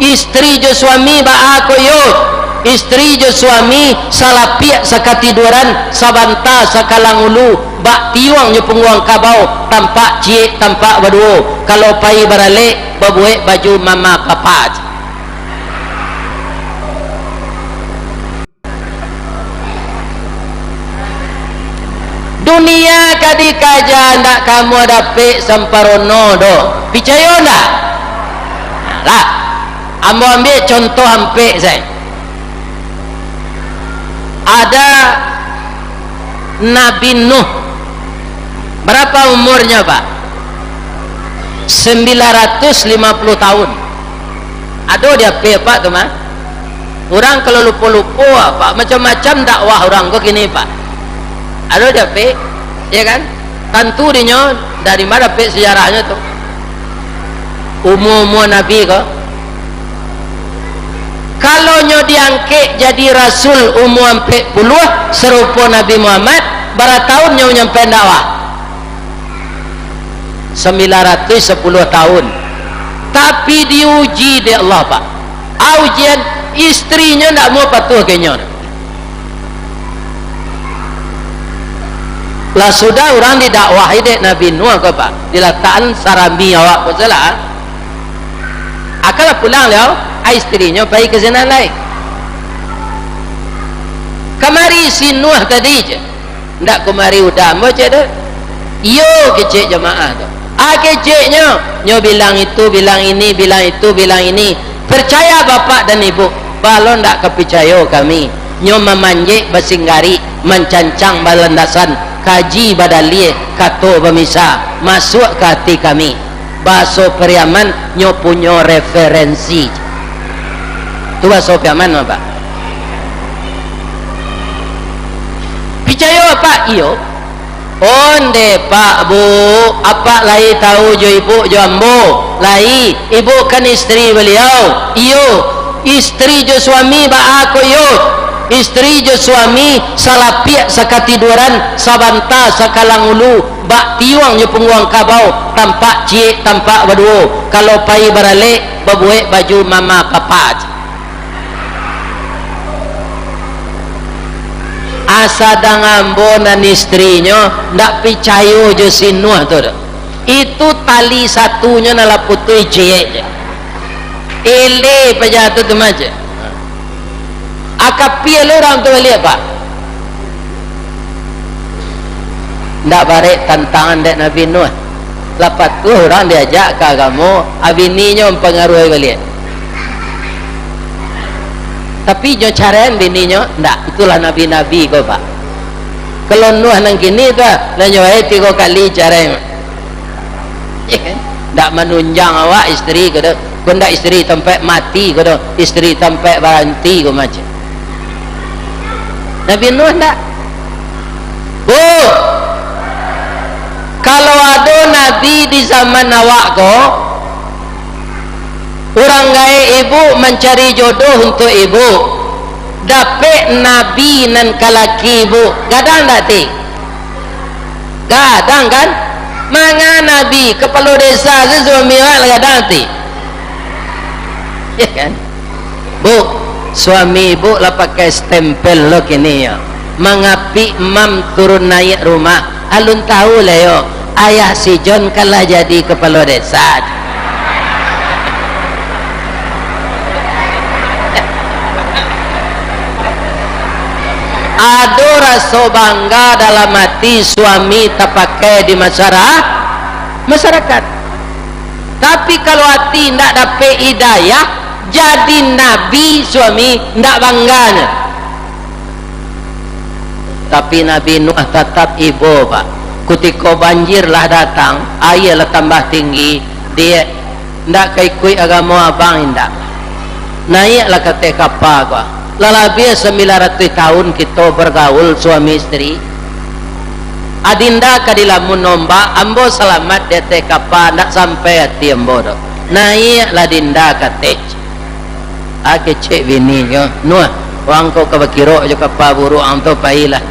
istri jo suami ba ako yo, istri jo suami salapiak sakatiduran sabanta sakalang ulu bak tiwang nyo penguang kabau tampak cie tampak baduo kalau pai barale babuek baju mama papa. Dunia kadi kaja ndak kamu dapet samparono do picayo ndak lah. Ambo ambil contoh hampir saya ada Nabi Nuh, berapa umurnya Pak? 950 tahun. Aduh dia Pak tuh mah. Orang kalau lupa-lupa Pak macam-macam dakwah orang kok gini Pak. Aduh dia ya kan? Tentu dinyo dari mana sejarahnya tuh? Umum Nabi kok. Kalau nyo diangkat jadi rasul umur 40 serupa Nabi Muhammad, berapa tahun nyo nyampe dakwah? 910 tahun. Tapi diuji di Allah Pak. Ujian istrinya ndak mau patuh kenyo. Lah sudah orang didakwahi dek Nabi Nuh kok Pak. Diletakkan sarambi awak pun salah. Akalah pulang leo. Istrinya pergi ke sana lain. Kemari si Nuh tadi je. Ndak kemari udah baca dah. Yo kecik jemaah tu. Keciknya nyo bilang itu, bilang ini, bilang itu, bilang ini. Percaya bapak dan ibu. Balon ndak kepercaya kami. Nyo memanjik basinggari, mencancang balandasan, kaji badalie, kato bemisa, masuk ke hati kami. Baso Periaman nyo punya referensi. Tu bahasa Periaman apa? Percaya apa? Iyo. Onde Pak Bu, apa lai tahu jo ibu jo ambo? Lai, ibu kan istri beliau. Iyo, istri jo suami ba aku yo. Istri jo suami salapiak sakatiduran sabanta sakalang ulu bak tiwang jo penguang kabau tampak cie tampak baduo kalau pai barale babuek baju mama papa. Asadang ambo dan istrinya ndak percaya je si Nuh tu itu tali satunya nala putui cie ele pejatu tu maja akapi orang tu lihat Pak ndak barek tantangan dek Nabi Nuh lepas tu orang diajak ke agama abininya mempengaruhi beliau. Tapi jo carain bininya ndak, itulah nabi-nabi kau Pak. Kalau Nuh nang kini tu lah nyoai 3 kali carain. Ya kan? Ndak menunjang awak isteri kau dah. Kau ndak isteri sampai mati kau dah. Isteri sampai berhenti kau macam. Nabi Nuh ndak. Bu. Kalau ada nabi di zaman awak kau orang gaya ibu mencari jodoh untuk ibu dapat nabi nan kalaki ibu gadang tak ti gadang kan manga nabi kepala desa suami awak gadang ti ya kan bu suami ibu lah pakai stempel lo kini ya mengapi mam turun naik rumah alun tahu lah yo ayah si John kalah jadi kepala desa. Ada rasa bangga dalam hati suami tak pakai di masyarakat. Tapi kalau hati tidak dapat hidayah jadi nabi suami tidak bangganya. Tapi Nabi Nuh tetap ibu Pak. Ketika banjirlah datang, airlah tambah tinggi, dia tidak ikut agama abang tidak. Naiklah ke kapal Pak. Lebih 900 tahun kita bergaul suami istri. Adinda kadilamun nombak ambo selamat dete kapal nak sampai hati ambo do. Naiklah dinda kate. Kecik bininya Nuh wang kau kabakiro jo kapal buruk anto pailah.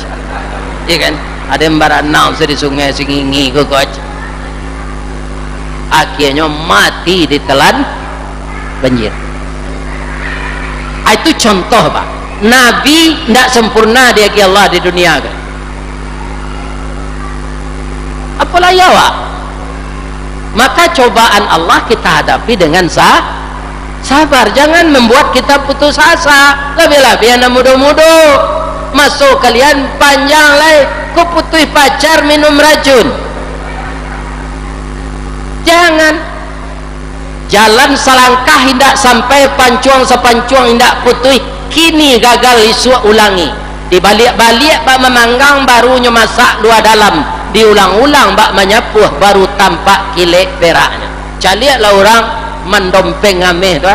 Iya kan? Ada baranau di sungai singingi ko coach. Akhirnya mati ditelan banjir. Itu contoh Pak. Nabi tidak sempurna dia ke Allah di dunia kan. Apalah ya Pak. Maka cobaan Allah kita hadapi dengan sabar. Jangan membuat kita putus asa. Lebih-lebih yang muda-muda masuk kalian panjang lagi ku putus pacar minum racun. Jangan jalan selangkah hindak sampai pancuang sepancuang hindak putus, kini gagal isu ulangi. Dibalik-balik bak memanggang barunya masak dua dalam, diulang-ulang bak menyapuh baru tampak kilek peraknya. Caliatlah orang mendompeng ameh tu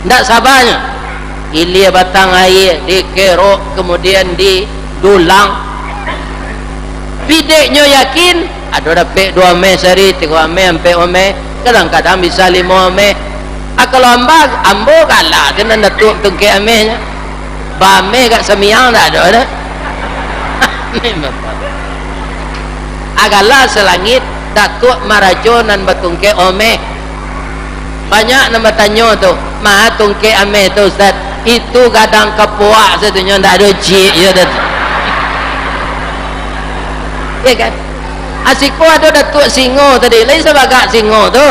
ndak sabarnya. Ilia batang air dikerok kemudian didulang. Bideknya yakin ada dapat 2 mes sehari, 3 mes sampai 5 mes, kadang-kadang bisa 5 mes. Kalau ambo kalah kena datuk tungke amehnya. Ba mes kat semiang dak ada dah. Agalah selangit datuk marajo nan batungke ome. Banyak nama tanya tu, mah tungke ame tu Ustaz, itu gadang kepuak satunya ndak ada cik ya dah. Ya kan? Asiko ada datuk singo tadi, lain sebagai singo tu.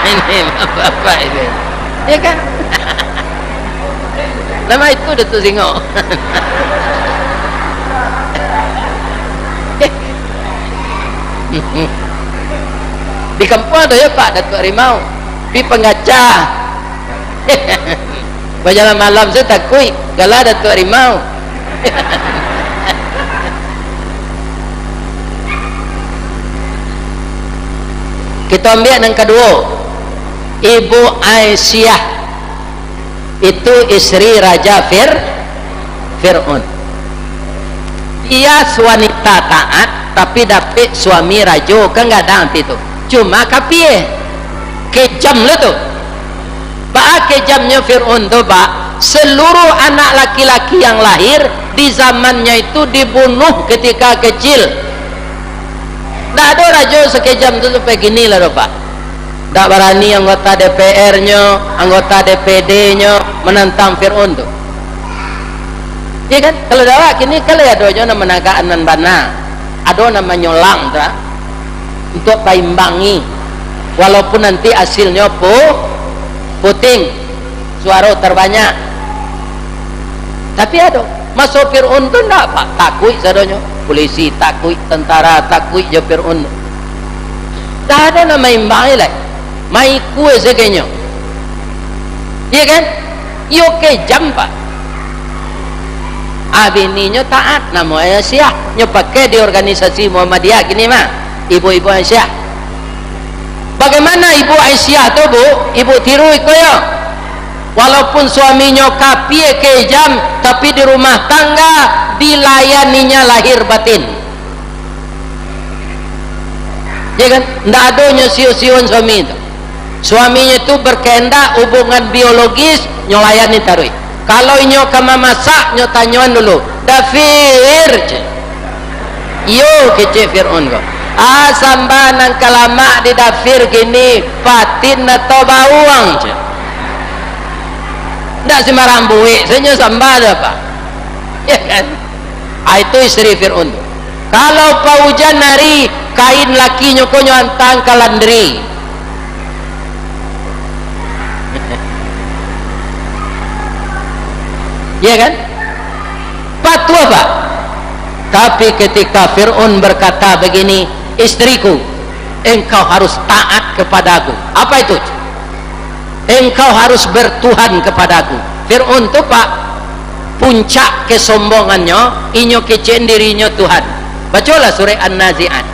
Ini apa itu? Ya kan? Nama itu datuk singo. Di kampung ada ya Pak Datuk Harimau pi pengaca. Berjalan malam saya takut galah Datuk Harimau. Kita ambil yang kedua, Ibu Aisyah itu istri Raja Fir'aun. Dia wanita taat tapi dapat suami raja kan nggak ada nanti tu. Cuma kapie kejam lah tu. Pak kejamnya Fir'aun tu Pak, seluruh anak laki-laki yang lahir di zamannya itu dibunuh ketika kecil. Tak ada raja sekejam tu sampai gini lah tu Pak. Tak berani anggota DPR-nya, anggota DPD-nya menentang Fir'aun tu. Ya kan? Kalau dah kini kalau ada aja nama nagaan nan bana, ada nama nyolang tu, untuk paimbangi, walaupun nanti hasilnya puting, suara terbanyak. Tapi ada masuk Fir'aun tu ndak Pak, takut sadanya, polisi takut, tentara takut je Fir'aun. Dah ada nama imbangi lah, mai kue sebagainya. Ya kan? Yo kejam Pak. Bininya taat, nama Aisyah nya pakai di organisasi Muhammadiyah gini mah, ibu-ibu Aisyah. Bagaimana ibu Aisyah tu Bu? Ibu tiru ikoyo. Walaupun suaminya kapie kejam, tapi di rumah tangga dilayaninya lahir batin. Ya kan? Ndak adanya siu-siuan suami itu. Suaminya itu berkehendak hubungan biologis nyolayani tarui. Kalau inyo kama masak nyo tanyuan dulu dafir je yo kece Fir'aun kau sambanan kalama di dafir gini patin atau bawang je ndak sembarang buik senyo sambal apa ya kan. Itu istri Fir'aun. Kalau paujan nari kain laki nyo konyo antang kalandri ya kan? Patu apa? Tapi ketika Fir'aun berkata begini, istriku, engkau harus taat kepadaku. Apa itu? Engkau harus bertuhan kepadaku. Fir'aun itu Pak, puncak kesombongannya, inyo kecen dirinya Tuhan. Bacalah surah An-Nazi'at.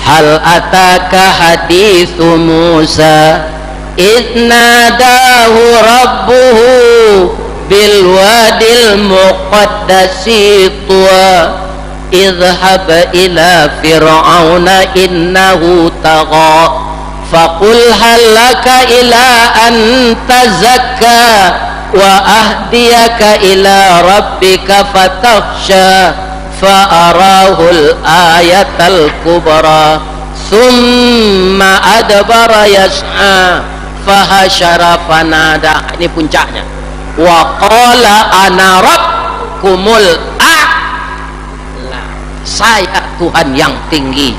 Hal ataka hadithu Musa idnadahu rabbuhu bilwadil muqaddasi tuwa idhhab ila fir'auna innahu tagha faqul halaka ila an tazakka wa ahdiyaka ila rabbika fatakhsha fa'arahul ayatal kubra thumma adbara yas'a fahasyara fanada. Ini puncaknya. Wa qala ana rabbukumul a'la. Saya Tuhan yang tinggi.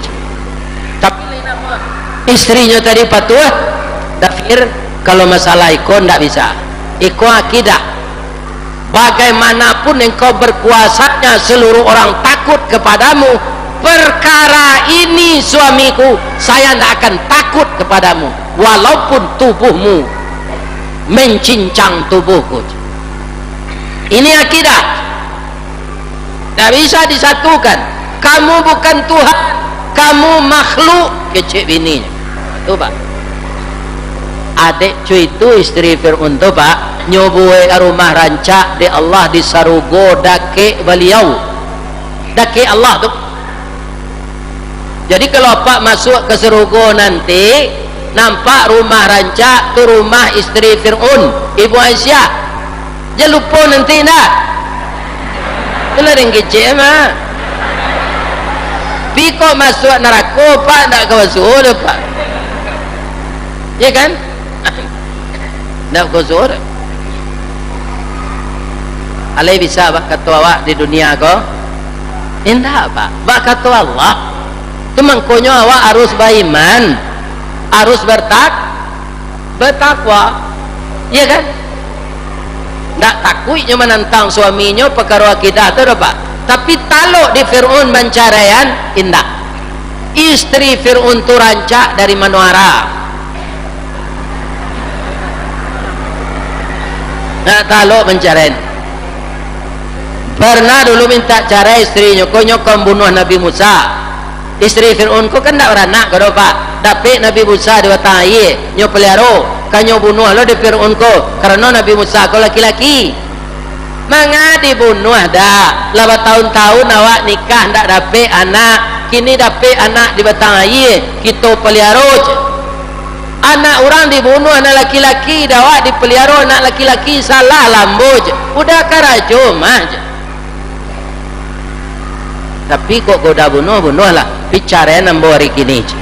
Tapi istrinya tadi patuh dafir. Kalau masalah ikon tidak bisa. Ikon akidah. Bagaimanapun engkau berkuasanya, seluruh orang takut kepadamu, perkara ini suamiku, saya tidak akan takut kepadamu walaupun tubuhmu mencincang tubuhku. Ini akidah, tidak bisa disatukan. Kamu bukan Tuhan, kamu makhluk. Kecil bininya itu pak, adik cuy itu istri Fir'aun tu pak, nyobue rumah rancak di Allah di sarugo dake beliau, dake Allah tu. Jadi kalau pak masuk ke sarugo nanti nampak rumah rancak tu rumah istri Fir'aun, Ibu Aisyah. Jangan lupa nanti nak. Itulah yang kecil mah. Biko masuk neraka pak nak ke masuk dah pak. Ya kan? Nak ke masuk. Alai bisa bak kata awak di dunia ko? Indah pak. Bak kata Allah. Tu mangkonyo awak harus beriman, harus bertakwa. Ya kan? Tak takutnya menantang suaminya perkara akidah tu pak. Tapi taluk di Fir'aun mencarayan indah. Istri Fir'aun tu rancak dari manuara. Nak taluk mencarayan. Pernah dulu minta cara istrinya, kau nyokong bunuh Nabi Musa. Istri Fir'aun kau kan tak beranak kau pak. Tapi Nabi Musa diwatai, nyo pelihara, kanyo bunuh lo di Fir'aun kau. Karena Nabi Musa kau laki-laki. Manga dibunuh dah. Lama tahun-tahun awak nikah tak dapat anak. Kini dapat anak di batang air. Kita pelihara. Anak orang dibunuh anak laki-laki, dawak dipelihara anak laki-laki, salah lambo je. Udah karajo mah je. Tapi kok kau dah bunuh-bunuhlah. Bicara nambo hari kini je.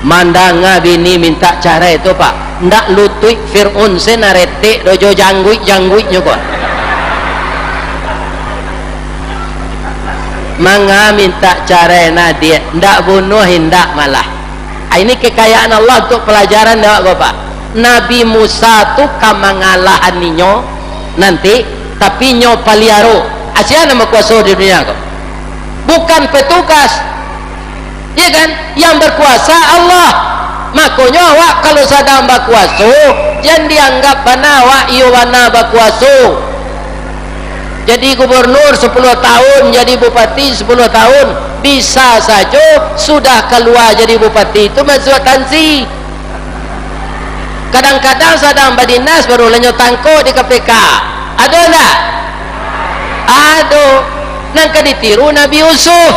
Mandanga bini minta cara itu pak. Ndak lutui Fir'aun senarete dojo jangguit-jangguitnya kok. Manga minta cara dia ndak bunuh hindak malah. Ini kekayaan Allah untuk pelajaran dah Bapak. Nabi Musa tu kamangalahan ninyo nanti tapi nyo paliaro. Asia nama kuasa di dunia kok. Bukan petugas. Ya kan? Yang berkuasa Allah. Makanya awak kalau sedang berkuasa jangan dianggap bana awak iyo bana berkuasa. Jadi gubernur 10 tahun, jadi bupati 10 tahun, bisa saja sudah keluar jadi bupati itu masuk tansi. Kadang-kadang sedang berdinas baru lenyo tangko di KPK. Ada tak? Ada. Nangka ditiru Nabi Yusuf.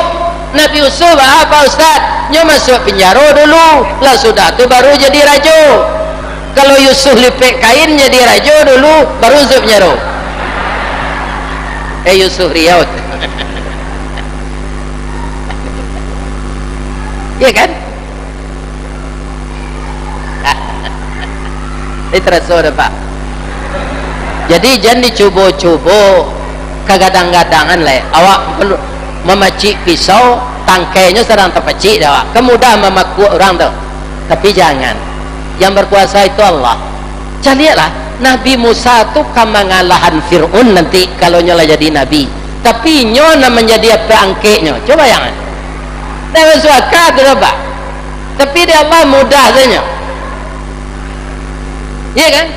Nabi Yusuf apa Ustaz? Nyo masuk penjara dulu, lah sudah tu baru jadi raja. Kalau Yusuf lipek kain jadi raja dulu, baru masuk penjara. Yusuf Riau. Iya kan? Ini terasa dah pak. Jadi jangan dicoba-coba kegadang-gadangan lah. Awak perlu memacik pisau, tangkainya sedang terpecik dah. Kemudahan memaku orang tu. Tapi jangan. Yang berkuasa itu Allah. Jangan lihatlah. Nabi Musa tu kamangalahan Fir'aun nanti kalau nyolah jadi Nabi. Tapi nyolah menjadi apa angkeknya. Coba jangan. Dah masuk akal tu pak. Tapi dia Allah mudah saja. Ya kan?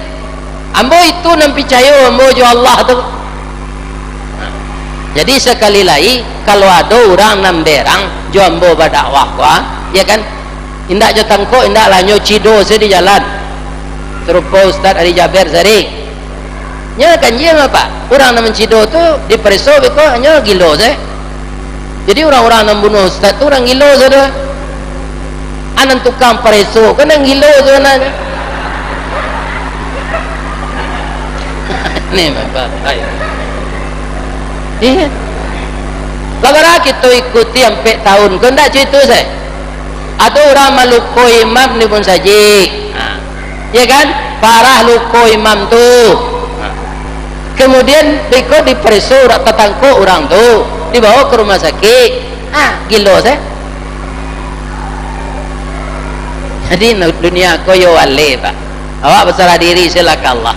Ambo itu nampi percaya ambo jo Allah tu. Jadi sekali lagi kalau ada orang namberang jo ambo berdakwah kuah, ya kan? Indak jo tangko, indak lah nyo cido se di jalan. Serupa Ustaz Ali Jaber Zari. Nya kan dia apa? Orang nama cido tu diperiksa beko hanya gilo je. Jadi orang-orang yang bunuh Ustaz tu orang gilo saja. Anan tukang periksa kan yang gilo je nanya. Ni apa? Ayo. Lagara kita ikuti sampai tahun kan tak cerita saya. Ada orang Maluku imam ni pun saja. ya kan? Parah luko imam tu. Kemudian berikut diperiksa tetangko orang tu, dibawa ke rumah sakit. Gila saya. Jadi dunia koyo wale pak. Awak berserah diri silakan Allah.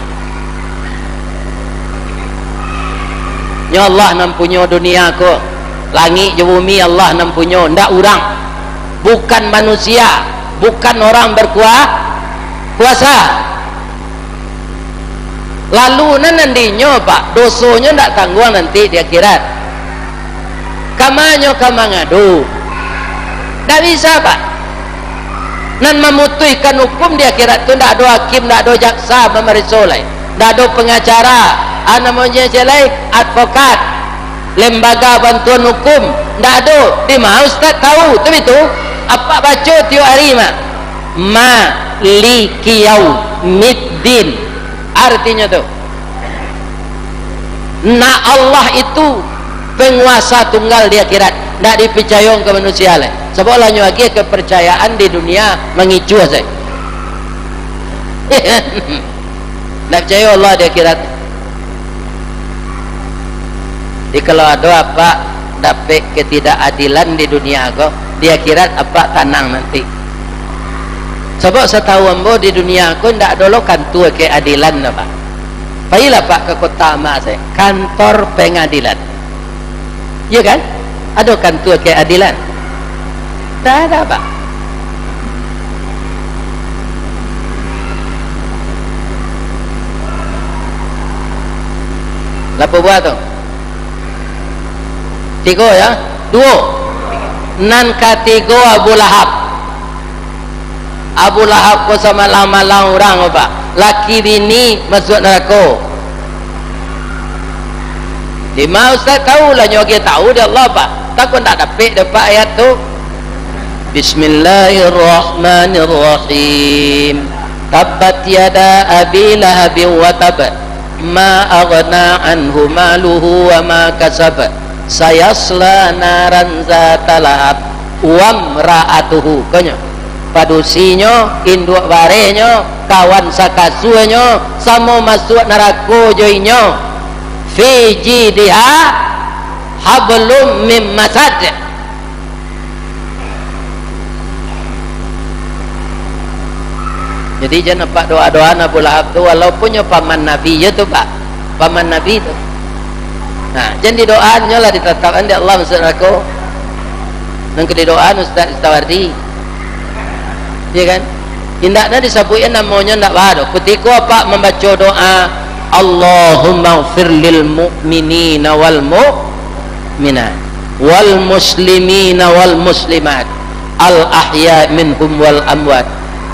Ya Allah nampunyo dunia ko. Langit je bumi Allah nampunyo, ndak orang. Bukan manusia, bukan orang berkuasa. Lalu nandinya pak, dosonya ndak tanggung nanti di akhirat. Kamanyo kamangadu. Ndak bisa pak. Nan memutuskan hukum di akhirat tu ndak ada hakim, ndak ada jaksa pemeriksa lain, ndak ada pengacara, namanya jelai advokat, lembaga bantuan hukum, ndak ada. Di mana ustaz tahu tu itu apa baca tiap hari malikiyau middin, artinya tu na Allah itu penguasa tunggal di akhirat, ndak dipercaya ke manusia lain. Sebab lahnya lagi kepercayaan di dunia mengicu saja. Nak percaya Allah di akhirat. Jadi kalau ada apa dapat ketidakadilan di dunia kau, di akhirat apa tenang nanti. Sebab setahu ambo di dunia kau ndak ada lo kantor keadilan apa. Baiklah pak ke kota Amak saya, kantor pengadilan. Ya kan? Ada kantor keadilan. Tak ada pak. Lapa buat tu? 3 ya? 2. Nan katigo Abu Lahab. Abu Lahab ko sama malang orang apa? Laki bini masuk neraka. Di mana ustaz tahu lah nyoge tahu dia Allah pak. Takut tak dapat ayat tu. Bismillahirrahmanirrahim. Tabbat yada abi lahabin wa tab, ma aghna anhu maluhu wa ma kasab, sayasla naran zata lahab wa mra'atuhu. Kanya padusinyo, induk barenyo, kawan sakasuenyo sama masuk neraka joinyo. Fi jidha hablum mim masad. Jadi jangan nampak doa-doa Abu Lahab tu walaupun paman Nabi je tu pak, paman Nabi tu. Nah, jangan didoanya lah ditetapkan di Allah masuk neraka. Dan kedoaan Ustaz Istawardi, ya kan? Tindaknya disabuin namanya ndak baru. Ketika apa membaca doa Allahumma ighfir lil mu'minina wal mu'minat wal muslimina wal muslimat al ahya minhum wal amwat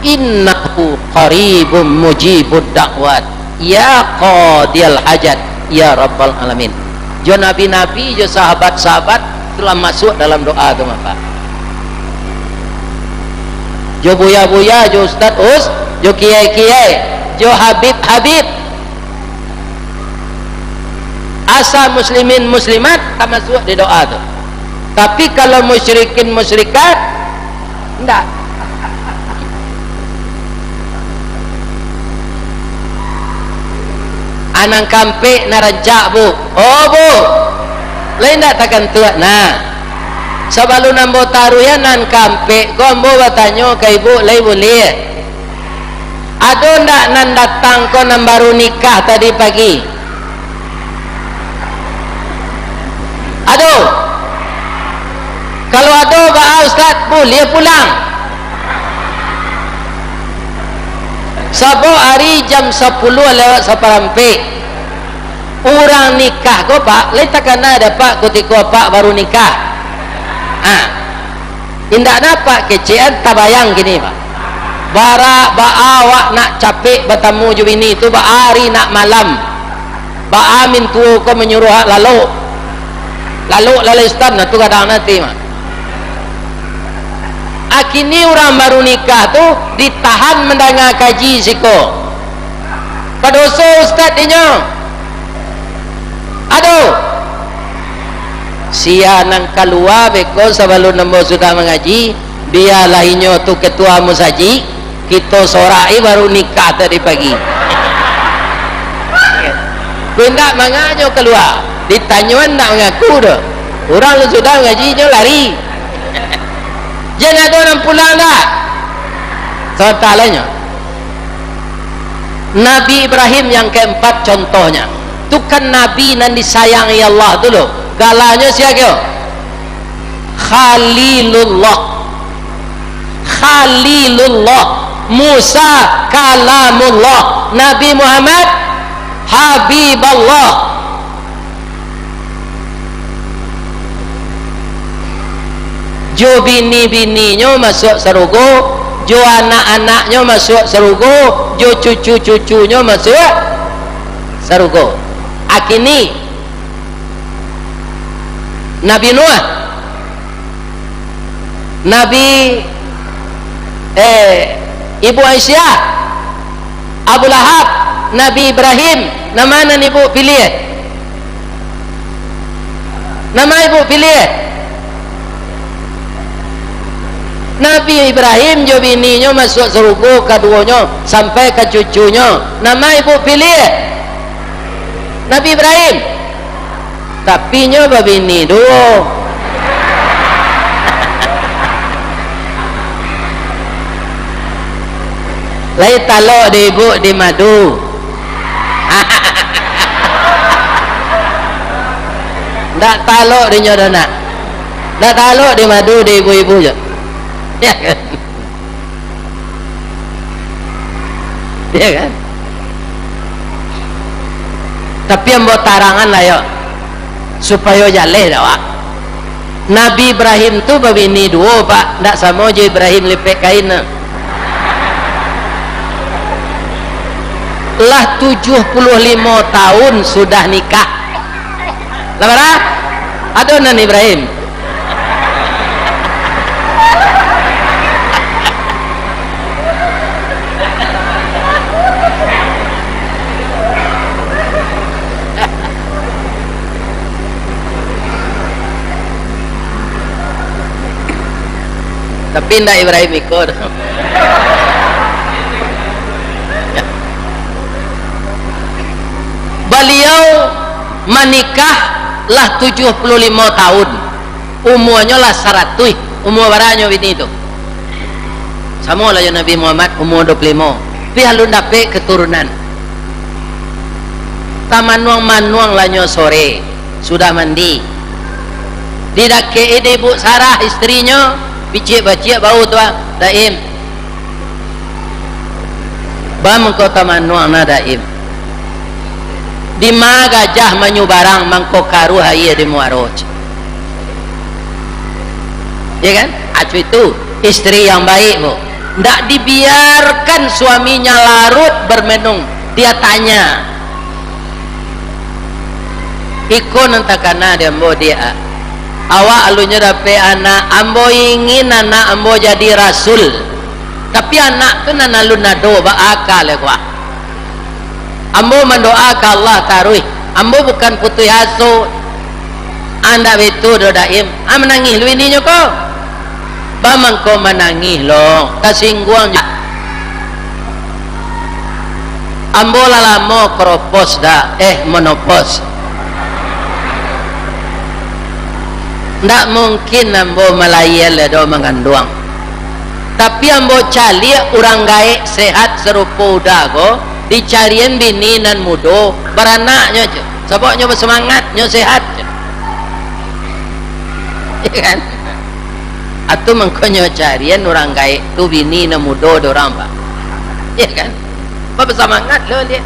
innahu qaribun mujibud da'wat ya qadiyal hajat ya rabbal alamin. Jo nabi-nabi, jo sahabat-sahabat telah masuk dalam doa tu apa. Jo buya-buya, jo ustaz, jo kiai-kiai, jo habib-habib, asal muslimin muslimat tak masuk di doa tu. Tapi kalau musyrikin musyrikat enggak. Anang kampe narancak bu. Oh bu, lain tak takkan tuat. Nah, sebelum nambo taruyan nan kampe, kombo bertanya ke ibu, lain boleh. Ada ndak nan datang ko nan baru nikah tadi pagi? Aduh, kalau ada bah ustaz boleh pulang. Sabo hari jam 10 lewat seperempat orang nikah ko pak, letak kena ada pak ketika pak baru nikah. Indak dapat kecian tabayang gini pak. Bara awak nak capek bertemu ju ini tu hari nak malam. Ba amin tu ko menyuruh lalu stan tu kadang nanti mak. Akini orang baru nikah tu ditahan mendengar kaji siko. Padoso ustaz dinyo. Aduh. Sia nang keluar beko sebelum nembo sudah mengaji, dia lainnya tu ketua musaji, kita sorai baru nikah tadi pagi. Benda manganyo keluar ditanyuan tak mengaku dah orang lu sudah ngaji je lari. Jangan ada orang pulang tak soalnya. Nabi Ibrahim yang keempat contohnya tu kan Nabi yang disayangi Allah dulu galanya siapa? Khalilullah. Khalilullah. Musa kalamullah. Nabi Muhammad Habiballah. Jo bini-bininya masuk surga, jo anak-anaknya masuk surga, jo cucu-cucunya masuk surga. Akini Nabi Nuh, Nabi Ibu Aisyah, Abu Lahab, Nabi Ibrahim. Nama mana ibu pilih? Nama ibu pilih? Nabi Ibrahim jo bininya masuk surga, keduanya sampai ke cucunya. Nama ibu pilih? Nabi Ibrahim. Tapi nya babini dulu. Lai talok di ibu di madu. Tak talok di nyodona. Tak talok di madu di ibu-ibu je. Ya kan? Ya kan? Tapi yang buat tarangan lah yuk supaya jaleh dah. Nabi Ibrahim tu babini dua pak, tak sama je Ibrahim lepek kain. Lah 75 tahun sudah nikah. Lamara? Ada nan Ibrahim. Tapi ndak Ibrahim ikut. Beliau menikah lah 75 tahun, umurnya lah 100. Umur berapa bini itu? Sama lah ya Nabi Muhammad umur 25. Tapi halu dapat keturunan. Manuang lah nyo sore sudah mandi. Didake ibu Sarah istrinya bicik-bacik bau tua daim. Bam kau tamanuang na daim. Di ma gajah menyubarang mangko karu haya di muaroj. Ya kan? Acu itu istri yang baik bu. Tidak dibiarkan suaminya larut bermenung. Dia tanya. Ikon entakana dia ambo dia. Awak alunya dapat anak. Ambo ingin anak ambo jadi rasul. Tapi anak tu nana lu nado bakal ya kuah. Ambo mendoakan Allah taruh. Ambo bukan putih hasut. Anda betul do daim. Menangis lu ini kau. Bamang kau menangis lo. Kasingguang. Ambo lalamo kropos dah. Monopos. Ndak mungkin ambo melayel do menganduang. Tapi ambo cali orang gaek sehat serupa udago. Dicarian bini nan mudo beranaknya je sebabnya bersemangatnya sehat je. Ya kan atau mengkonyo carian orang gaik tu bini nan mudo dorang pak. Ya kan apa bersemangat lo dia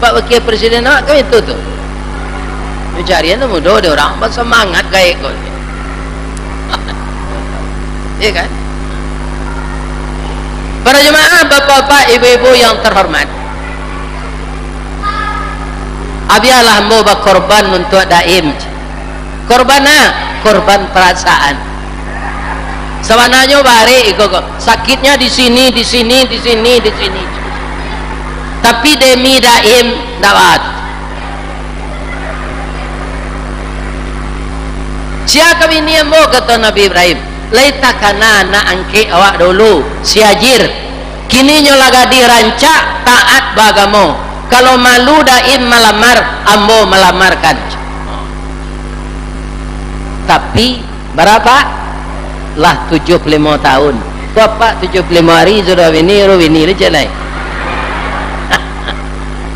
pak wakil presiden nak kau itu tu carian nan mudo dorang bersemangat gaik kau. Ya kan para jemaah bapak-bapak ibu-ibu yang terhormat, abialah mau berkorban untuk daim. Korban korban perasaan. Sebenarnya bari sakitnya di sini, di sini, di sini, di sini. Tapi demi daim dapat. Siapa ini yang mau kata Nabi Ibrahim? Laitakana na angke awak dulu siajir kini nyolaga dirancak taat bagamo. Kalau malu daim melamar, ambo melamarkan. Tapi berapa? Lah 75 tahun. Bapak 75 hari sudah wini leceh.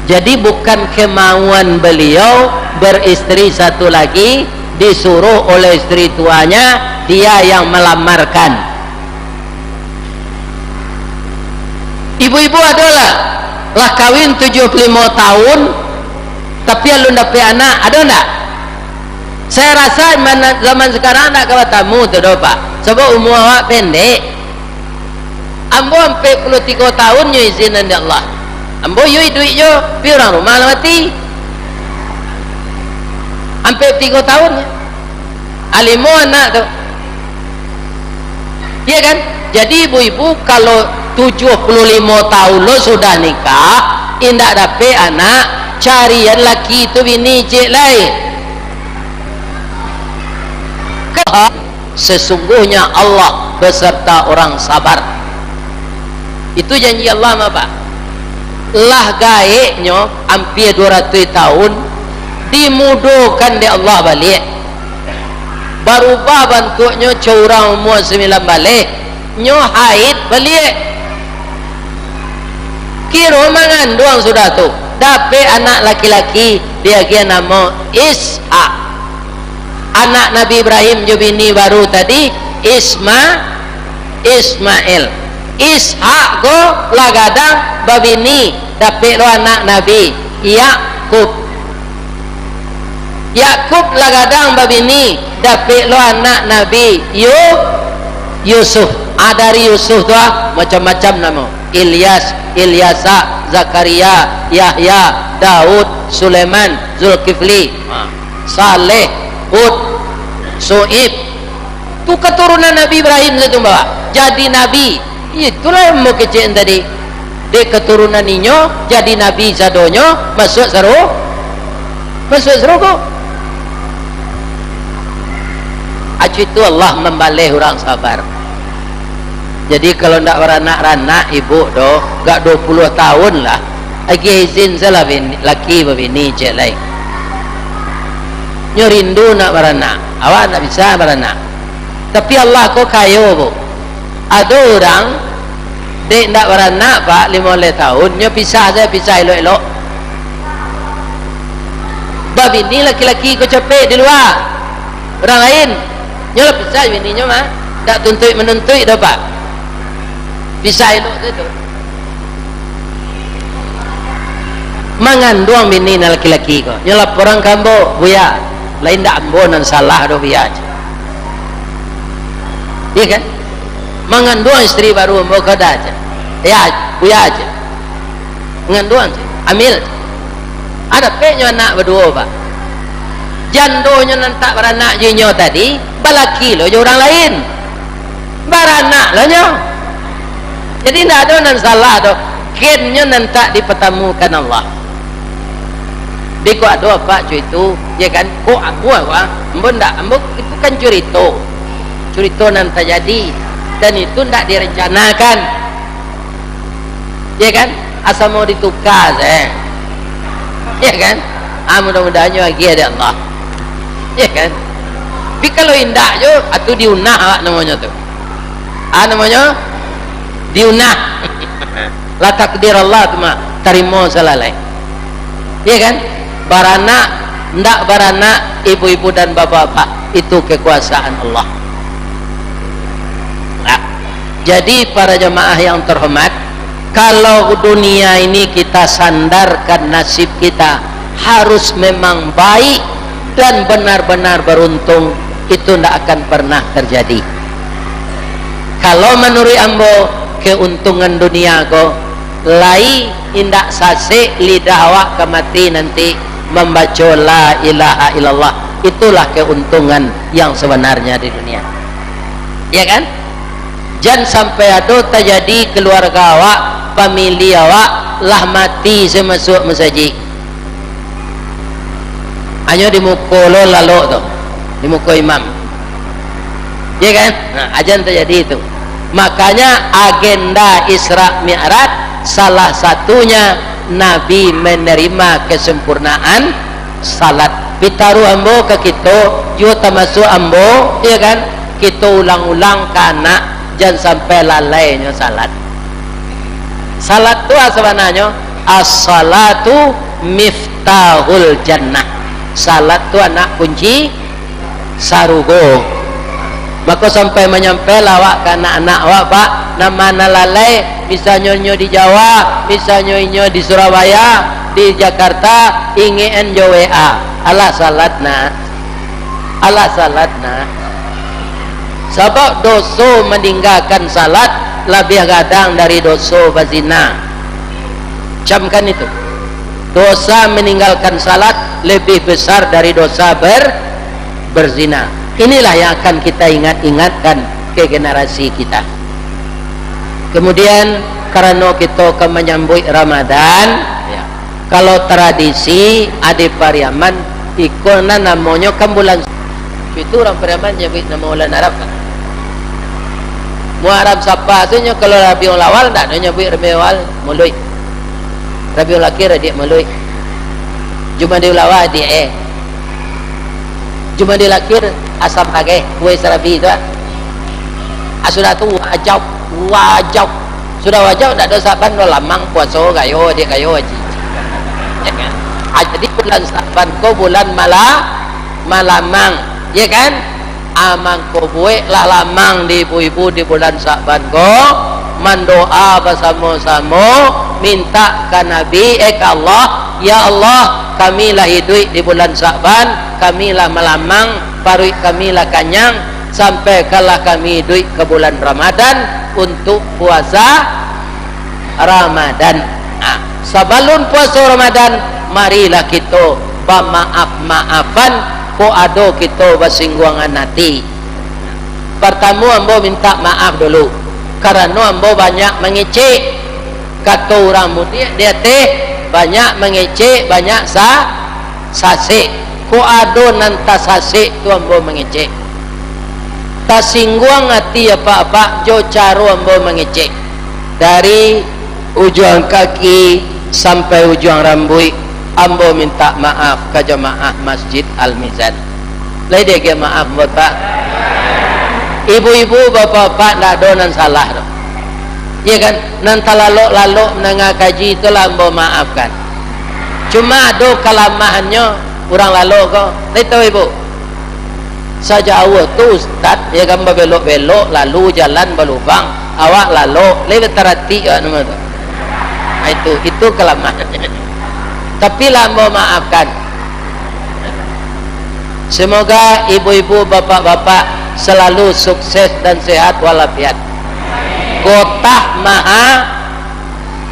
Jadi bukan kemauan beliau beristri satu lagi, disuruh oleh istri tuanya, dia yang melamarkan. Ibu-ibu adalah lah kawin 75 tahun tapi alun dapat anak, ada enggak? Saya rasa zaman sekarang nak kawan tamu tu dah Pak, sebab umur awak pendek. Ambo sampai 43 tahun nyo izin dari Allah. Ambo yui duit yo, pi orang rumah lah mati. Sampai 3 tahun ya. Alimu anak tu. Iya kan? Jadi ibu-ibu kalau 75 tahun lo sudah nikah, indak dapat anak, carian laki itu bini cik lain. Sesungguhnya Allah beserta orang sabar. Itu janji Allah apa? Lah gaeknya hampir 200 tahun dimudahkan di Allah balik. Berubah bentuknya curang umur 9 balik, nyo haid balik. Kira mengandung sudah tu, dapat anak laki-laki, dia kira nama Ishak. Anak Nabi Ibrahim jo bini baru tadi Ismail. Ishak go lagadang babini dapat lo anak Nabi Yakub. Yakub lagadang babini dapat lo anak Nabi Yusuf. Dari Yusuf tu macam-macam nama. Ilyas, Ilyasa, Zakaria, Yahya, Daud, Sulaiman, Zulkifli, Saleh, Hud, Su'ib. Tu keturunan Nabi Ibrahim itu bawa jadi nabi. Itulah yang mau kecil tadi. Dia keturunan ninyo jadi nabi sadonyo masuk surga. Acu itu Allah membalih orang sabar. Jadi kalau ndak beranak-ranak ibu doh gak 20 tahun lah lagi izin salah laki babini cek lain. Nyo rindu nak beranak, awak nak bisa beranak. Tapi Allah kok kayo bu. Ada orang dek ndak beranak Pak 15 tahun, nyo pisah elok-elok. Babini laki-laki kok capek di luar. Orang lain nyo lah pisah bininya mah, tak menuntut dah Pak. Bisa elok itu mengandung bini laki-laki kok nyelap orang kambo buya lain tak ambo nan salah do buya aja iya kan mengandung istri baru ambo kada aja ya buya aja mengandung aja amil ada penyo anak berdua Pak jandonya nantak beranak jinyo tadi balaki lo orang lain beranak lo nyo. Jadi tidak ada yang salah tu. Kennya nanti dipertemukan Allah. Di kau ada apa cuy itu? Ya kan? Kau aku ambo itu kan cerita nanti jadi dan itu tidak direncanakan. Ya kan? Asal mau ditukar ya kan? Mudah-mudahan lagi ada Allah. Ya kan? Tapi kalau indah je, atau diunah namanya tu. Namanya diunah la takdir Allah tu mah tarimo salalai iya kan baranak ndak baranak ibu-ibu dan bapak-bapak itu kekuasaan Allah. Nah, jadi para jemaah yang terhormat, kalau dunia ini kita sandarkan nasib kita harus memang baik dan benar-benar beruntung, itu ndak akan pernah terjadi. Kalau menurut ambo keuntungan dunia ko lai indak sasik lidah awak kemati nanti membaca la ilaha illallah, itulah keuntungan yang sebenarnya di dunia ya kan. Jangan sampai ada terjadi keluarga awak, famili awak lah mati semasuk masjid hanya di muka lo lalu tu di muka imam ya kan. Nah, ajan terjadi itu Makanya agenda Isra Mi'raj salah satunya Nabi menerima kesempurnaan salat. Pitaru ambo ke kita juga termasuk ambo, ya kan, kita ulang-ulang karena jangan sampai lalainya salat. Salat itu sebenarnya as-salatu miftahul jannah. Salat itu anak kunci sarugo. Maka sampai menyampai lawak ke anak-anak awak pak, nama lalai bisa nyonyo di Jawa, bisa nyonyo di Surabaya, di Jakarta, ingin WA ala salatna, ala salatna. Sebab dosa meninggalkan salat lebih gadang dari dosa berzina. Camkan itu, dosa meninggalkan salat lebih besar dari dosa berzina. Inilah yang akan kita ingatkan ke generasi kita. Kemudian karena kita akan menyambut Ramadan, ya, kalau tradisi ada Pariaman ikona namanya kan bulan itu orang Pariaman nyebut nama bulan Arab kan. Muharram siapa tu kalau Rabiul Awal tak nyebut Rabiul Awal mului. Rabiul Akhir dia mului. Jumadil Awal dia Jumadil Akhir asam pakai kue serabi tu. Sudah tu wajib. Sudah wajib tak ada Saban lo lamang puasa gayo dia gayo haji. Ya kan? Jadi bulan Saban ko bulan malamang, ya kan? Amang ko buat lah lamang di ibu-ibu di bulan Saban ko mendoa bersama-sama minta ke Nabi ke Allah, ya Allah kamilah hidup di bulan Saban, kamilah melamang, paruh kamilah kanyang sampai kalah kami hidup ke bulan Ramadan untuk puasa Ramadan. Sebelum puasa Ramadan marilah kita bermaaf-maafan ko ado kita bersinggungan hati. Pertama ambo minta maaf dulu karena ambo banyak mengecek. Kata orang muda dia teh banyak mengecek, banyak sasik. Ko ado nanta sasik tu ambo mengecek. Tak singgung hati apa-apa jo caro ambo mengecek. Dari ujung kaki sampai ujung rambut ambo minta maaf ke jemaah Masjid Al-Mizan. Lede ke maaf bapak. Ibu-ibu bapak-bapak tak ada nan salah tu. Ya kan, nan lalu menengah kaji itulah ambo maafkan. Cuma ada kelamahannya orang lalu kau. Tahu ibu. Saja awak tu ustaz ya kan belok-belok lalu jalan berlubang awak lalu lewat terhati ya nama tu. Itu kelemahan. Tapi lambo maafkan. Semoga ibu-ibu bapak-bapak selalu sukses dan sehat walafiat. Gotah maha,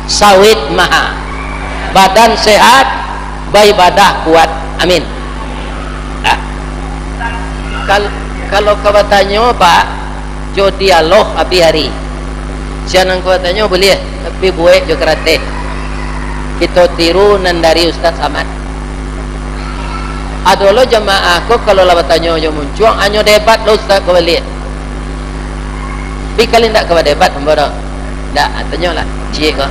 sawit maha, badan sehat, beribadah kuat. Amin. Kalau kawatannya pak jo dialog api hari siang kawatannya boleh tapi buat jo kerate kita tiru nan dari Ustaz Samad adolo jamaah ko kalau lawatannya jo muncul anyo debat lo Ustaz ko boleh tapi kali ndak ke debat mboro ndak tanya lah cie ko.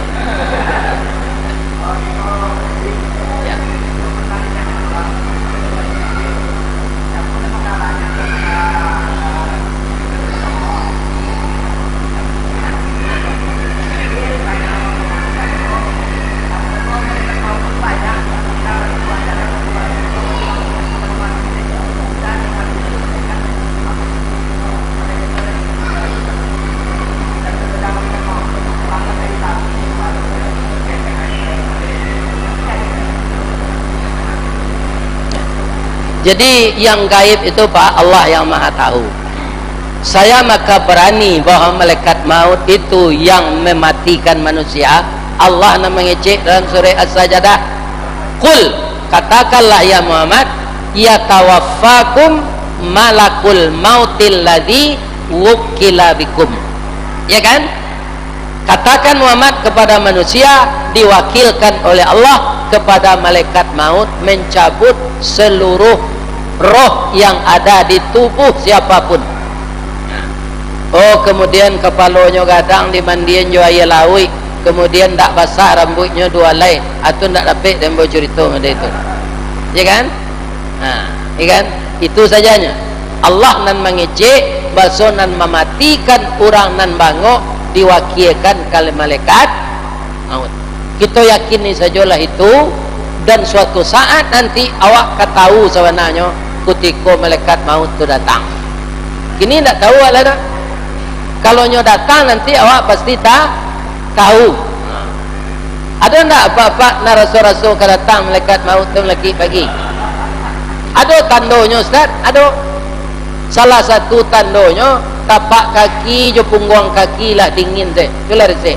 Jadi yang gaib itu Pak Allah yang maha tahu. Saya maka berani bahwa malaikat maut itu yang mematikan manusia. Allah nak mengecek dalam surah As-Sajdah. Qul, katakanlah ya Muhammad, yatawaffakum malakul mautil ladzi wukila bikum. Ya kan? Katakan Muhammad kepada manusia diwakilkan oleh Allah kepada malaikat maut mencabut seluruh roh yang ada di tubuh siapapun. Oh, kemudian kepalanya gadang dimandiin jo air lawi, kemudian tak basah rambutnya 2 helai, atau tak dapat dan bawa cerita macam itu, ya kan? Ya kan? Itu sajanya. Allah nan mengejek, balso nan mematikan orang nan bangok diwakilkan kali malaikat maut. Kita yakini sajalah itu, dan suatu saat nanti awak ketahu sebenarnya ketika malaikat maut itu datang. Kini tak tahu lah dah. Kalau nyo datang nanti awak pasti tak tahu. Ada tak apa-apa na rasul-rasul kalau datang malaikat maut tu lagi pagi? Ada tandanya Ustaz? Ada. Salah satu tandanya tapak kaki jo punggung kaki lah dingin teh. Itulah resek.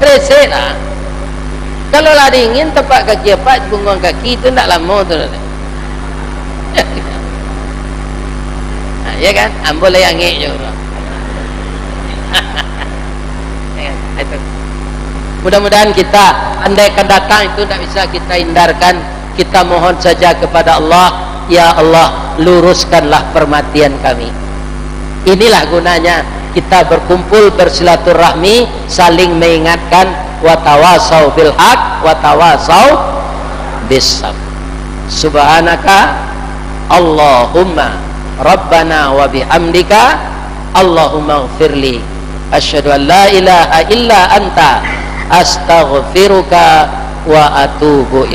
Resek lah. Kalau lah dingin tapak kaki apa punggung kaki itu tak lama tu. Ya kan? Boleh yang ngek je. Mudah-mudahan kita andaikan datang itu tak bisa kita hindarkan. Kita mohon saja kepada Allah, ya Allah, luruskanlah permatian kami. Inilah gunanya kita berkumpul bersilaturahmi, saling mengingatkan, wa tawasau bil haq wa tawasau bis sabr. Subhanaka Allahumma Rabbana wa bihamdika Allahumma ighfirli asyhadu an la ilaha illa anta astaghfiruka wa atubu ilaik.